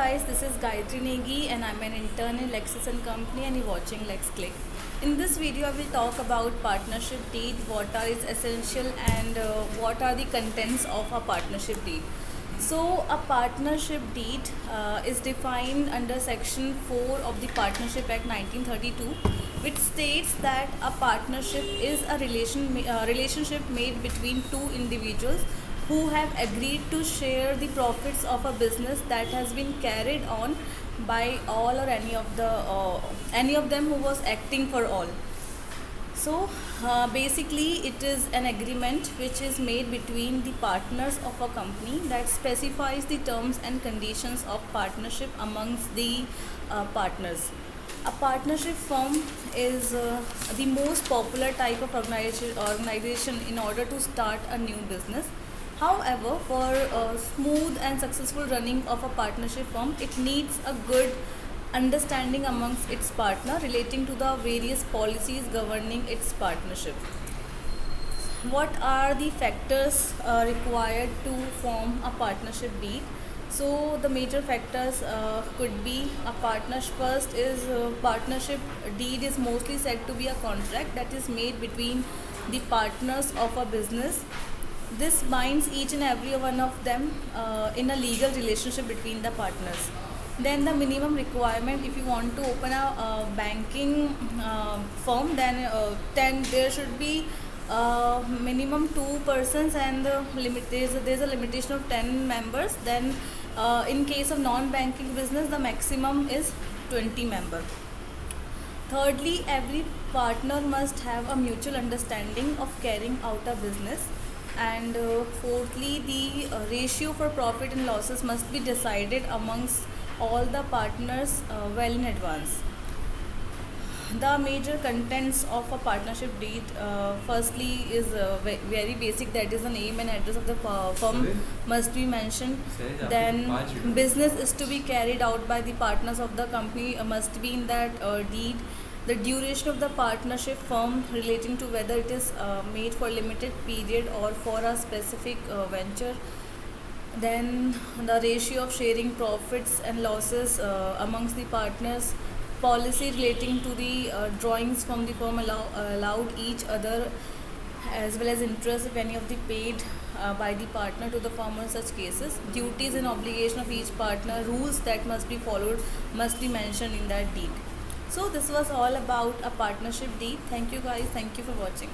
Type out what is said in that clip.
guys, this is Gayatri Negi and I'm an intern in Lexis and Company and you're watching LexClick. In this video, I will talk about partnership deed, what are its essential and what are the contents of a partnership deed. So, a partnership deed is defined under Section 4 of the Partnership Act 1932, which states that a partnership is a relationship made between two individuals who have agreed to share the profits of a business that has been carried on by all or any of them who was acting for all. So basically, it is an agreement which is made between the partners of a company that specifies the terms and conditions of partnership amongst the partners. A partnership firm is the most popular type of organization in order to start a new business. However, for a smooth and successful running of a partnership firm, it needs a good understanding amongst its partner relating to the various policies governing its partnership. What are the factors required to form a partnership deed? So the major factors could be a partnership. First is partnership deed is mostly said to be a contract that is made between the partners of a business. This binds each and every one of them in a legal relationship between the partners. Then the minimum requirement, if you want to open a banking firm, then there should be minimum two persons and there's a limitation of 10 members. Then in case of non-banking business, the maximum is 20 member. Thirdly, every partner must have a mutual understanding of carrying out a business. And fourthly, the ratio for profit and losses must be decided amongst all the partners well in advance. The major contents of a partnership deed, firstly, is very basic, that is the name and address of the firm must be mentioned. Then, business is to be carried out by the partners of the company must be in that deed. The duration of the partnership firm relating to whether it is made for limited period or for a specific venture. Then the ratio of sharing profits and losses amongst the partners. Policy relating to the drawings from the firm allowed each other, as well as interest if any of the paid by the partner to the firm in such cases. Duties and obligation of each partner, rules that must be followed must be mentioned in that deed. So this was all about a partnership deed. Thank you guys. Thank you for watching.